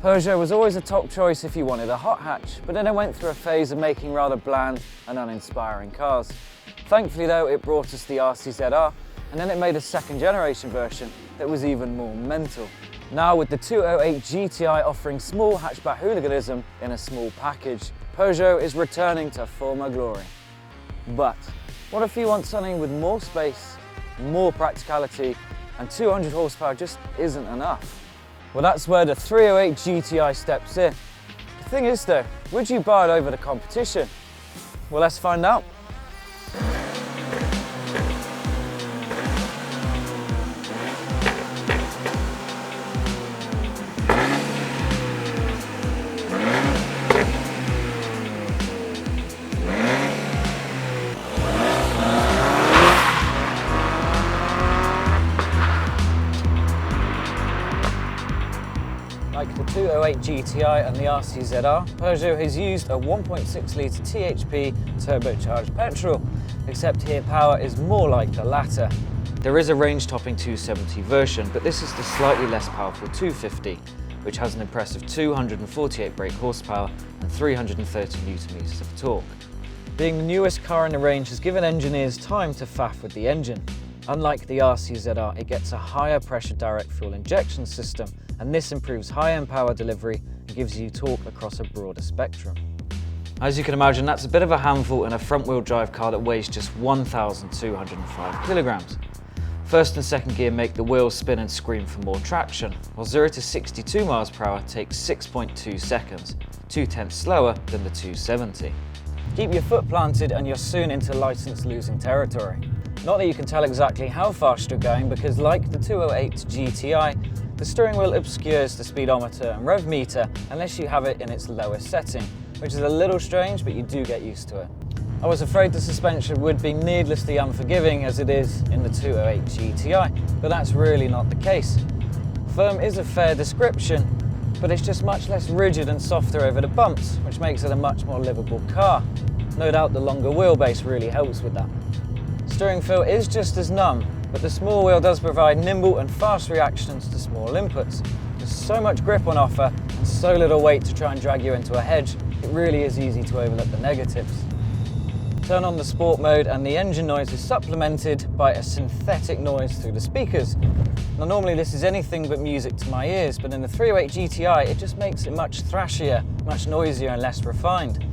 Peugeot was always a top choice if you wanted a hot hatch, but then it went through a phase of making rather bland and uninspiring cars. Thankfully though, it brought us the RCZR, and then it made a second generation version that was even more mental. Now with the 208 GTI offering small hatchback hooliganism in a small package, Peugeot is returning to former glory. But what if you want something with more space, more practicality, and 200 horsepower just isn't enough? Well, that's where the 308 GTI steps in. The thing is though, would you buy it over the competition? Well, let's find out. Like the 208 GTI and the RCZR, Peugeot has used a 1.6 litre THP turbocharged petrol, except here power is more like the latter. There is a range-topping 270 version, but this is the slightly less powerful 250, which has an impressive 248 brake horsepower and 330 Nm of torque. Being the newest car in the range has given engineers time to faff with the engine. Unlike the RCZR, it gets a higher pressure direct fuel injection system, and this improves high-end power delivery and gives you torque across a broader spectrum. As you can imagine, that's a bit of a handful in a front-wheel drive car that weighs just 1,205 kilograms. First and second gear make the wheels spin and scream for more traction, while 0 to 62 miles per hour takes 6.2 seconds, 2/10 slower than the 270. Keep your foot planted and you're soon into license-losing territory. Not that you can tell exactly how fast you're going, because like the 208 GTI, the steering wheel obscures the speedometer and rev meter unless you have it in its lowest setting, which is a little strange, but you do get used to it. I was afraid the suspension would be needlessly unforgiving as it is in the 208 GTI, but that's really not the case. Firm is a fair description, but it's just much less rigid and softer over the bumps, which makes it a much more livable car. No doubt the longer wheelbase really helps with that. Steering feel is just as numb, but the small wheel does provide nimble and fast reactions to small inputs. There's so much grip on offer and so little weight to try and drag you into a hedge, it really is easy to overlook the negatives. Turn on the sport mode and the engine noise is supplemented by a synthetic noise through the speakers. Now normally this is anything but music to my ears, but in the 308 GTI it just makes it much thrashier, much noisier and less refined.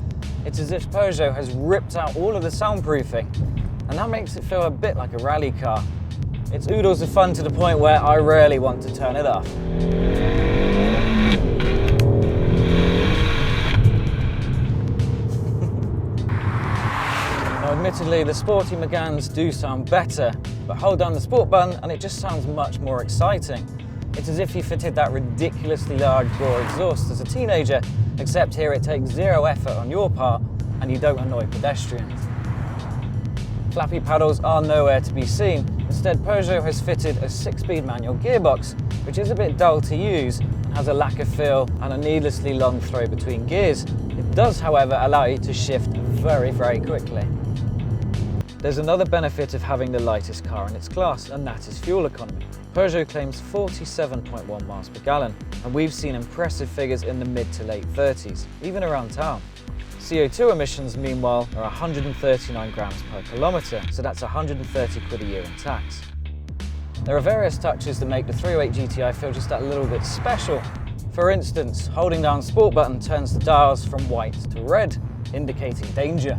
It's as if Peugeot has ripped out all of the soundproofing, and that makes it feel a bit like a rally car. It's oodles of fun to the point where I rarely want to turn it off. Now admittedly, the sporty Meganes do sound better, but hold down the sport button and it just sounds much more exciting. It's as if you fitted that ridiculously large bore exhaust as a teenager, except here it takes zero effort on your part and you don't annoy pedestrians. Flappy paddles are nowhere to be seen. Instead, Peugeot has fitted a 6-speed manual gearbox, which is a bit dull to use and has a lack of feel and a needlessly long throw between gears. It does, however, allow you to shift very, very quickly. There's another benefit of having the lightest car in its class, and that is fuel economy. Peugeot claims 47.1 miles per gallon, and we've seen impressive figures in the mid to late 30s, even around town. CO2 emissions, meanwhile, are 139 grams per kilometre, so that's 130 quid a year in tax. There are various touches that make the 308 GTI feel just that little bit special. For instance, holding down sport button turns the dials from white to red, indicating danger.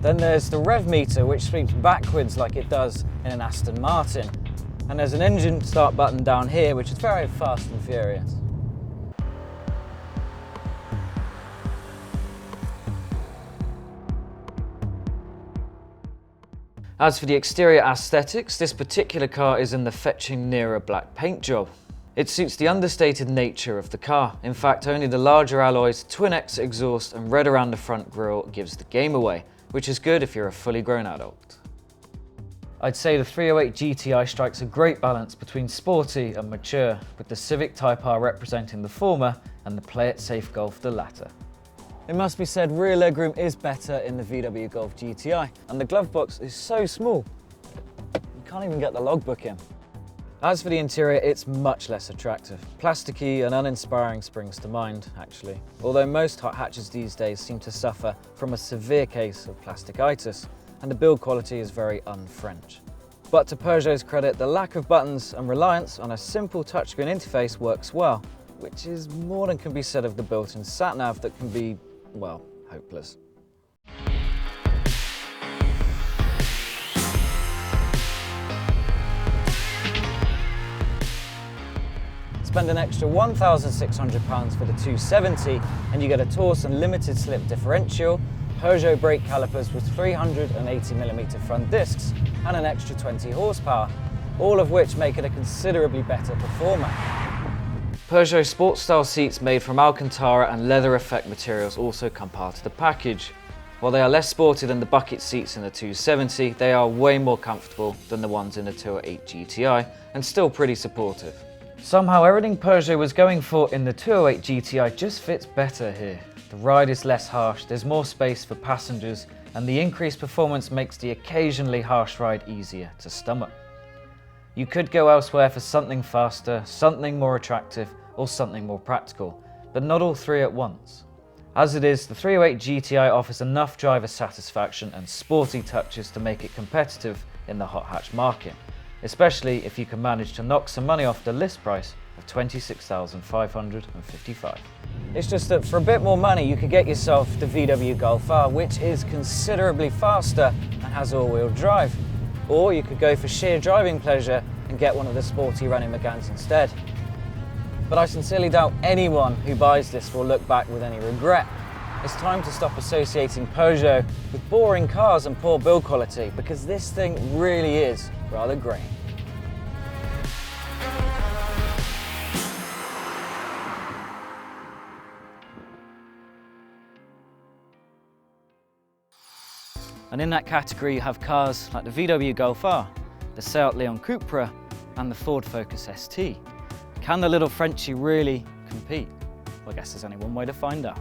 Then there's the rev meter, which sweeps backwards like it does in an Aston Martin. And there's an engine start button down here, which is very fast and furious. As for the exterior aesthetics, this particular car is in the fetching nearer black paint job. It suits the understated nature of the car. In fact, only the larger alloys, twin-X exhaust and red around the front grille gives the game away, which is good if you're a fully grown adult. I'd say the 308 GTI strikes a great balance between sporty and mature, with the Civic Type R representing the former and the Play It Safe Golf the latter. It must be said, rear legroom is better in the VW Golf GTI, and the glove box is so small, you can't even get the logbook in. As for the interior, it's much less attractive. Plasticky and uninspiring springs to mind, actually. Although most hot hatches these days seem to suffer from a severe case of plasticitis, and the build quality is very un-French. But to Peugeot's credit, the lack of buttons and reliance on a simple touchscreen interface works well, which is more than can be said of the built-in sat-nav that can be, well, hopeless. Spend an extra £1,600 for the 270 and you get a Torsen limited slip differential, Peugeot brake calipers with 380mm front discs and an extra 20 horsepower, all of which make it a considerably better performer. Peugeot Sport style seats made from Alcantara and leather effect materials also come part of the package. While they are less sporty than the bucket seats in the 270, they are way more comfortable than the ones in the 208 GTI and still pretty supportive. Somehow everything Peugeot was going for in the 208 GTI just fits better here. The ride is less harsh, there's more space for passengers, and the increased performance makes the occasionally harsh ride easier to stomach. You could go elsewhere for something faster, something more attractive, or something more practical, but not all three at once. As it is, the 308 GTI offers enough driver satisfaction and sporty touches to make it competitive in the hot hatch market, especially if you can manage to knock some money off the list price of $26,555. It's just that for a bit more money you could get yourself the VW Golf R, which is considerably faster and has all-wheel drive. Or you could go for sheer driving pleasure and get one of the sporty running Megans instead. But I sincerely doubt anyone who buys this will look back with any regret. It's time to stop associating Peugeot with boring cars and poor build quality, because this thing really is rather great. And in that category you have cars like the VW Golf R, the Seat Leon Cupra and the Ford Focus ST. Can the little Frenchie really compete? Well, I guess there's only one way to find out.